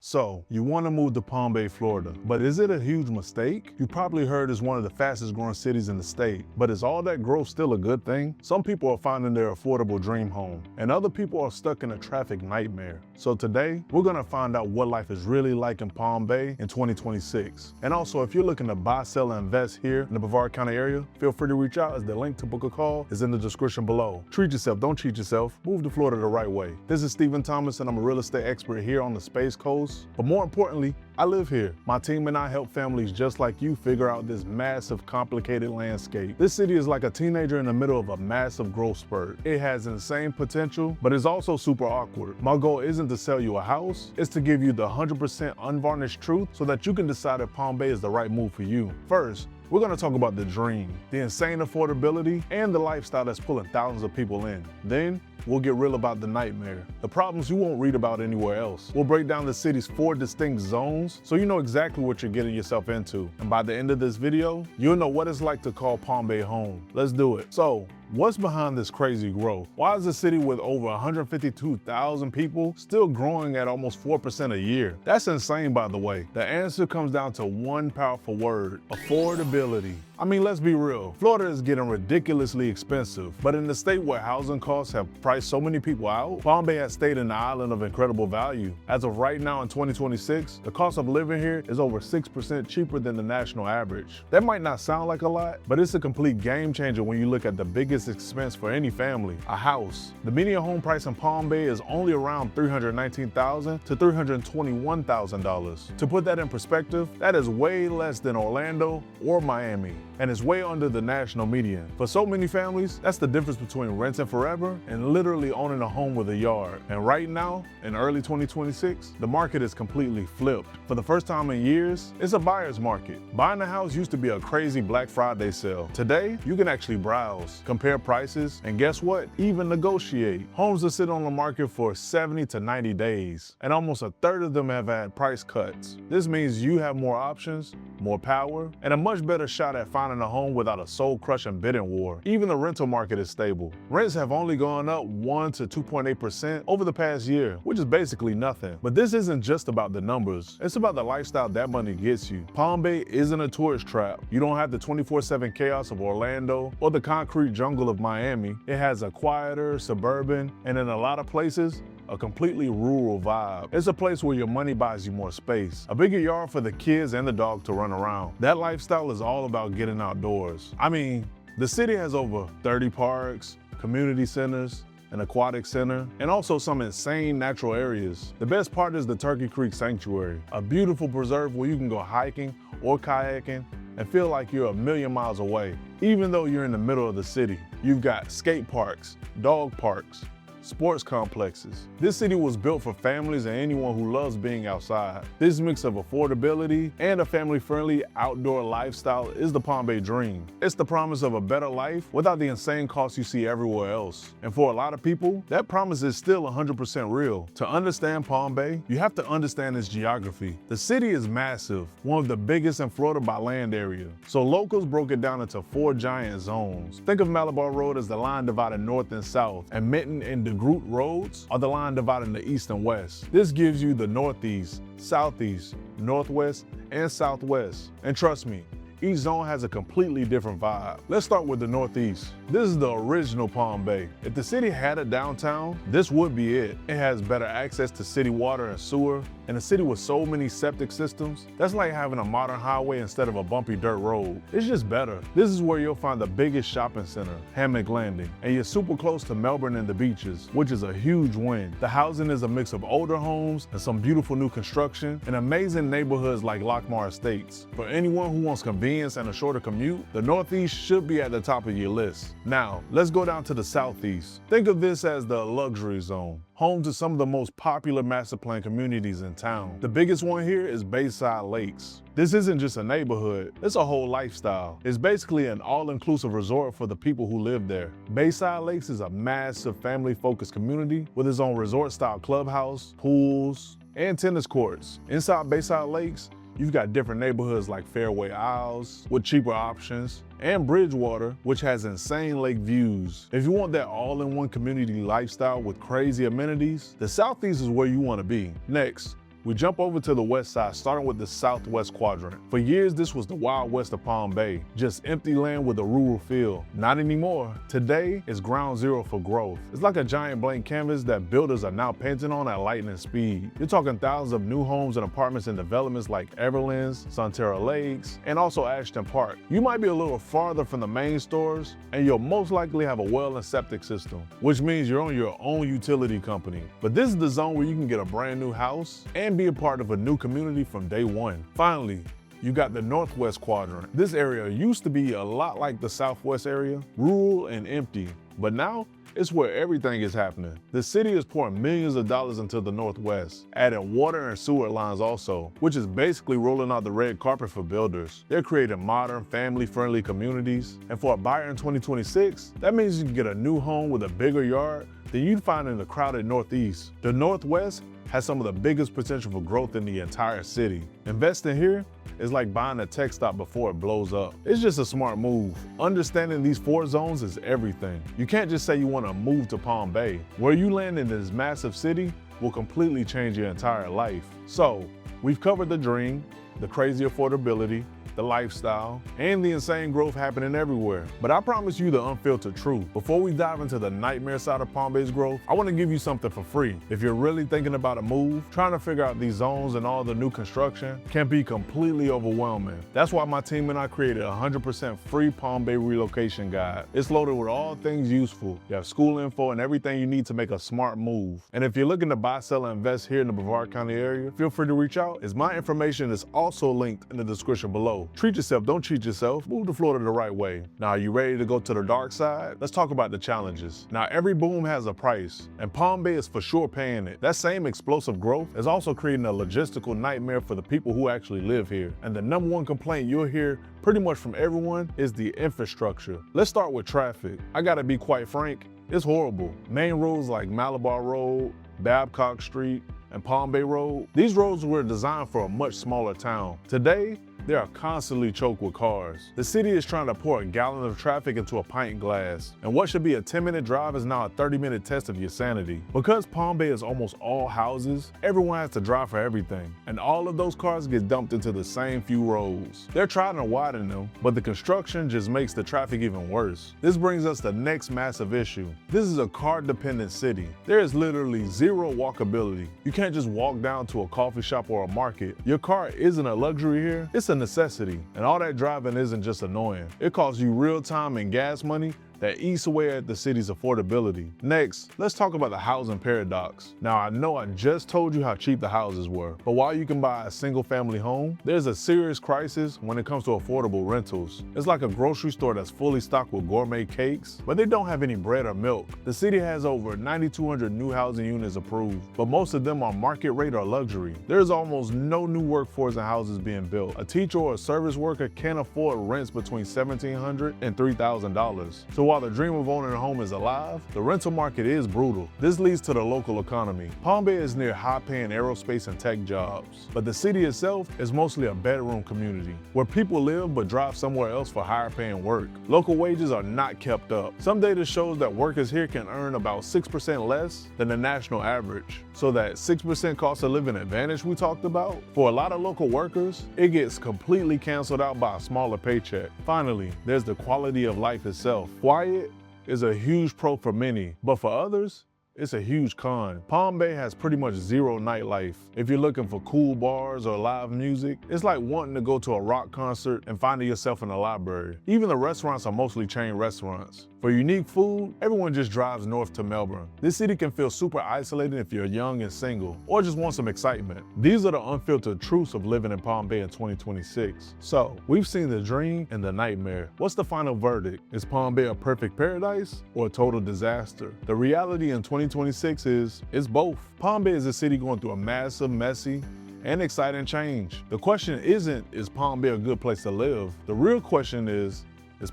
So, you want to move to Palm Bay, Florida, but is it a huge mistake? You probably heard it's one of the fastest growing cities in the state, but is all that growth still a good thing? Some people are finding their affordable dream home, and other people are stuck in a traffic nightmare. So today, we're gonna find out what life is really like in Palm Bay in 2026. And also, if you're looking to buy, sell, and invest here in the Brevard County area, feel free to reach out as the link to book a call is in the description below. Treat yourself, don't cheat yourself. Move to Florida the right way. This is Stephen Thomas, and I'm a real estate expert here on the Space Coast. But more importantly, I live here. My team and I help families just like you figure out this massive, complicated landscape. This city is like a teenager in the middle of a massive growth spurt. It has insane potential, but it's also super awkward. My goal isn't to sell you a house, it's to give you the 100% unvarnished truth so that you can decide if Palm Bay is the right move for you. First, we're gonna talk about the dream, the insane affordability, and the lifestyle that's pulling thousands of people in. Then, we'll get real about the nightmare, the problems you won't read about anywhere else. We'll break down the city's 4 distinct zones so you know exactly what you're getting yourself into. And by the end of this video, you'll know what it's like to call Palm Bay home. Let's do it. So, what's behind this crazy growth? Why is a city with over 152,000 people still growing at almost 4% a year? That's insane, by the way. The answer comes down to one powerful word: affordability. I mean, let's be real. Florida is getting ridiculously expensive, but in the state where housing costs have priced so many people out, Palm Bay has stayed an island of incredible value. As of right now in 2026, the cost of living here is over 6% cheaper than the national average. That might not sound like a lot, but it's a complete game changer when you look at the biggest expense for any family: a house. The median home price in Palm Bay is only around $319,000 to $321,000. To put that in perspective, that is way less than Orlando or Miami, and it's way under the national median. For so many families, that's the difference between renting forever and literally owning a home with a yard. And right now, in early 2026, the market is completely flipped. For the first time in years, it's a buyer's market. Buying a house used to be a crazy Black Friday sale. Today, you can actually browse, compare prices, and guess what? Even negotiate. Homes are sitting on the market for 70 to 90 days, and almost a third of them have had price cuts. This means you have more options, more power, and a much better shot at finding a home without a soul-crushing bidding war. Even the rental market is stable. Rents have only gone up 1 to 2.8% over the past year, which is basically nothing. But this isn't just about the numbers. It's about the lifestyle that money gets you. Palm Bay isn't a tourist trap. You don't have the 24/7 chaos of Orlando or the concrete jungle of Miami. It has a quieter, suburban, and in a lot of places, a completely rural vibe. It's a place where your money buys you more space, a bigger yard for the kids and the dog to run around. That lifestyle is all about getting outdoors. I mean, the city has over 30 parks, community centers, an aquatic center, and also some insane natural areas. The best part is the Turkey Creek Sanctuary, a beautiful preserve where you can go hiking or kayaking and feel like you're a million miles away. Even though you're in the middle of the city, you've got skate parks, dog parks, sports complexes. This city was built for families and anyone who loves being outside. This mix of affordability and a family-friendly outdoor lifestyle is the Palm Bay dream. It's the promise of a better life without the insane costs you see everywhere else. And for a lot of people, that promise is still 100% real. To understand Palm Bay, you have to understand its geography. The city is massive, one of the biggest in Florida by land area. So locals broke it down into 4 giant zones. Think of Malabar Road as the line dividing north and south, and Minton and DeGroot roads are the line dividing the east and west. This gives you the northeast, southeast, northwest, and southwest. And trust me, each zone has a completely different vibe. Let's start with the northeast. This is the original Palm Bay. If the city had a downtown, this would be it. It has better access to city water and sewer. In a city with so many septic systems, that's like having a modern highway instead of a bumpy dirt road. It's just better. This is where you'll find the biggest shopping center, Hammock Landing, and you're super close to Melbourne and the beaches, which is a huge win. The housing is a mix of older homes and some beautiful new construction, and amazing neighborhoods like Lockmar Estates. For anyone who wants convenience and a shorter commute, the Northeast should be at the top of your list. Now, let's go down to the Southeast. Think of this as the luxury zone, home to some of the most popular master plan communities in town. The biggest one here is Bayside Lakes. This isn't just a neighborhood, it's a whole lifestyle. It's basically an all-inclusive resort for the people who live there. Bayside Lakes is a massive family-focused community with its own resort-style clubhouse, pools, and tennis courts. Inside Bayside Lakes, you've got different neighborhoods like Fairway Isles with cheaper options, and Bridgewater, which has insane lake views. If you want that all-in-one community lifestyle with crazy amenities, the Southeast is where you want to be. Next, We jump over to the west side, starting with the southwest quadrant. For years, this was the wild west of Palm Bay, just empty land with a rural feel. Not anymore. Today is ground zero for growth. It's like a giant blank canvas that builders are now painting on at lightning speed. You're talking thousands of new homes and apartments in developments like Everlands, Sonterra Lakes, and also Ashton Park. You might be a little farther from the main stores, and you'll most likely have a well and septic system, which means you're on your own utility company. But this is the zone where you can get a brand new house and be a part of a new community from day one. Finally, you got the northwest quadrant. This area used to be a lot like the southwest area, rural and empty, but now it's where everything is happening. The city is pouring millions of dollars into the northwest, adding water and sewer lines also, which is basically rolling out the red carpet for builders. They're creating modern, family-friendly communities, and for a buyer in 2026, that means you can get a new home with a bigger yard than you'd find in the crowded northeast. The northwest has some of the biggest potential for growth in the entire city. Investing here is like buying a tech stock before it blows up. It's just a smart move. Understanding these 4 zones is everything. You can't just say you want to move to Palm Bay. Where you land in this massive city will completely change your entire life. So, we've covered the dream, the crazy affordability, the lifestyle, and the insane growth happening everywhere. But I promise you the unfiltered truth. Before we dive into the nightmare side of Palm Bay's growth, I want to give you something for free. If you're really thinking about a move, trying to figure out these zones and all the new construction can be completely overwhelming. That's why my team and I created a 100% free Palm Bay relocation guide. It's loaded with all things useful. You have school info and everything you need to make a smart move. And if you're looking to buy, sell, and invest here in the Brevard County area, feel free to reach out, as my information is also linked in the description below. Treat yourself, don't cheat yourself. Move to Florida the right way. Now, are you ready to go to the dark side? Let's talk about the challenges. Now, every boom has a price, and Palm Bay is for sure paying it. That same explosive growth is also creating a logistical nightmare for the people who actually live here. And the number one complaint you'll hear pretty much from everyone is the infrastructure. Let's start with traffic. I gotta be quite frank, it's horrible. Main roads like Malabar Road, Babcock Street, and Palm Bay Road, these roads were designed for a much smaller town. Today, they are constantly choked with cars. The city is trying to pour a gallon of traffic into a pint glass, and what should be a 10-minute drive is now a 30-minute test of your sanity. Because Palm Bay is almost all houses, everyone has to drive for everything, and all of those cars get dumped into the same few roads. They're trying to widen them, but the construction just makes the traffic even worse. This brings us to the next massive issue. This is a car-dependent city. There is literally zero walkability. You can't just walk down to a coffee shop or a market. Your car isn't a luxury here, it's a necessity. And all that driving isn't just annoying. It costs you real time and gas money that eats away at the city's affordability. Next, let's talk about the housing paradox. Now, I know I just told you how cheap the houses were, but while you can buy a single family home, there's a serious crisis when it comes to affordable rentals. It's like a grocery store that's fully stocked with gourmet cakes, but they don't have any bread or milk. The city has over 9,200 new housing units approved, but most of them are market rate or luxury. There's almost no new workforce in houses being built. A teacher or a service worker can't afford rents between $1,700 and $3,000. So while the dream of owning a home is alive, the rental market is brutal. This leads to the local economy. Palm Bay is near high-paying aerospace and tech jobs, but the city itself is mostly a bedroom community where people live but drive somewhere else for higher-paying work. Local wages are not kept up. Some data shows that workers here can earn about 6% less than the national average. So that 6% cost of living advantage we talked about, for a lot of local workers, it gets completely canceled out by a smaller paycheck. Finally, there's the quality of life itself. Quiet is a huge pro for many, but for others, it's a huge con. Palm Bay has pretty much zero nightlife. If you're looking for cool bars or live music, it's like wanting to go to a rock concert and finding yourself in a library. Even the restaurants are mostly chain restaurants. For unique food, everyone just drives north to Melbourne. This city can feel super isolated if you're young and single, or just want some excitement. These are the unfiltered truths of living in Palm Bay in 2026. So, we've seen the dream and the nightmare. What's the final verdict? Is Palm Bay a perfect paradise or a total disaster? The reality in 2026 is, it's both. Palm Bay is a city going through a massive, messy, and exciting change. The question isn't, is Palm Bay a good place to live? The real question is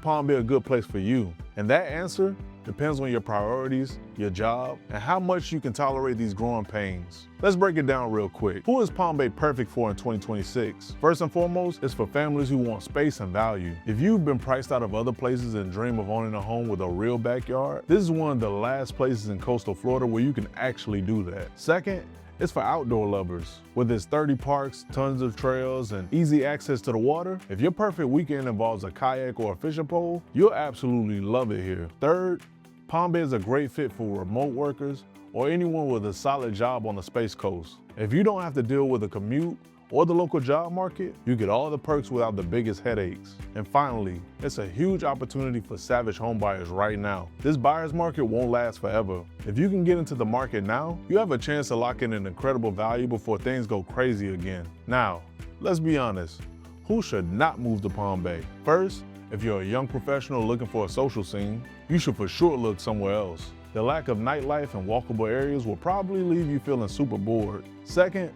Palm Bay a good place for you? And that answer depends on your priorities, your job, and how much you can tolerate these growing pains. Let's break it down real quick. Who is Palm Bay perfect for in 2026? First and foremost, it's for families who want space and value. If you've been priced out of other places and dream of owning a home with a real backyard, this is one of the last places in coastal Florida where you can actually do that. Second, It's for outdoor lovers. With its 30 parks, tons of trails, and easy access to the water, if your perfect weekend involves a kayak or a fishing pole, you'll absolutely love it here. Third, Palm Bay is a great fit for remote workers or anyone with a solid job on the Space Coast. If you don't have to deal with a commute or the local job market, you get all the perks without the biggest headaches. And finally, it's a huge opportunity for savage homebuyers right now. This buyer's market won't last forever. If you can get into the market now, you have a chance to lock in an incredible value before things go crazy again. Now, let's be honest, who should not move to Palm Bay? First, if you're a young professional looking for a social scene, you should for sure look somewhere else. The lack of nightlife and walkable areas will probably leave you feeling super bored. Second,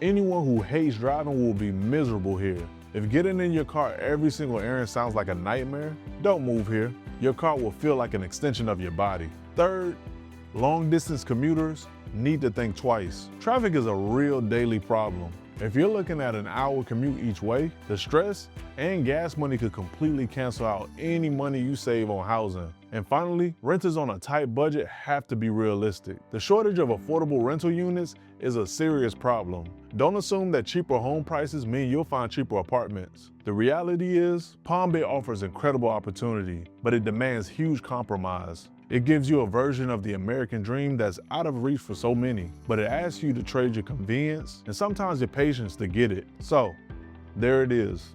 anyone who hates driving will be miserable here. If getting in your car every single errand sounds like a nightmare, don't move here. Your car will feel like an extension of your body. Third, long distance commuters need to think twice. Traffic is a real daily problem. If you're looking at an hour commute each way, the stress and gas money could completely cancel out any money you save on housing. And finally, renters on a tight budget have to be realistic. The shortage of affordable rental units is a serious problem. Don't assume that cheaper home prices mean you'll find cheaper apartments. The reality is, Palm Bay offers incredible opportunity, but it demands huge compromise. It gives you a version of the American dream that's out of reach for so many, but it asks you to trade your convenience and sometimes your patience to get it. So, there it is.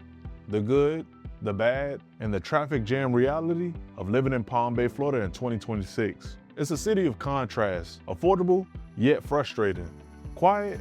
The good, the bad, and the traffic jam reality of living in Palm Bay, Florida in 2026. It's a city of contrast, affordable, yet frustrating, quiet,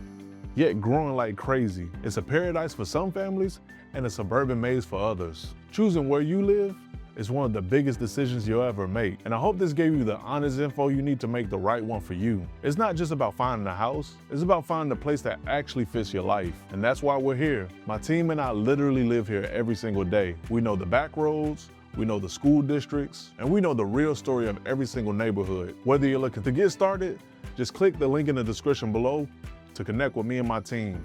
yet growing like crazy. It's a paradise for some families and a suburban maze for others. Choosing where you live is one of the biggest decisions you'll ever make. And I hope this gave you the honest info you need to make the right one for you. It's not just about finding a house, it's about finding a place that actually fits your life. And that's why we're here. My team and I literally live here every single day. We know the back roads, we know the school districts, and we know the real story of every single neighborhood. Whether you're looking to get started, just click the link in the description below to connect with me and my team.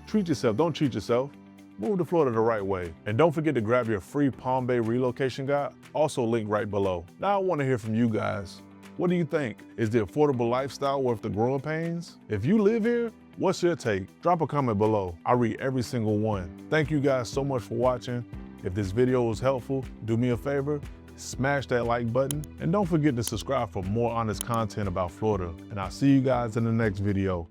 Treat yourself, don't cheat yourself. Move to Florida the right way. And don't forget to grab your free Palm Bay relocation guide, also linked right below. Now I want to hear from you guys. What do you think? Is the affordable lifestyle worth the growing pains? If you live here, what's your take? Drop a comment below. I read every single one. Thank you guys so much for watching. If this video was helpful, do me a favor, smash that like button, and don't forget to subscribe for more honest content about Florida. And I'll see you guys in the next video.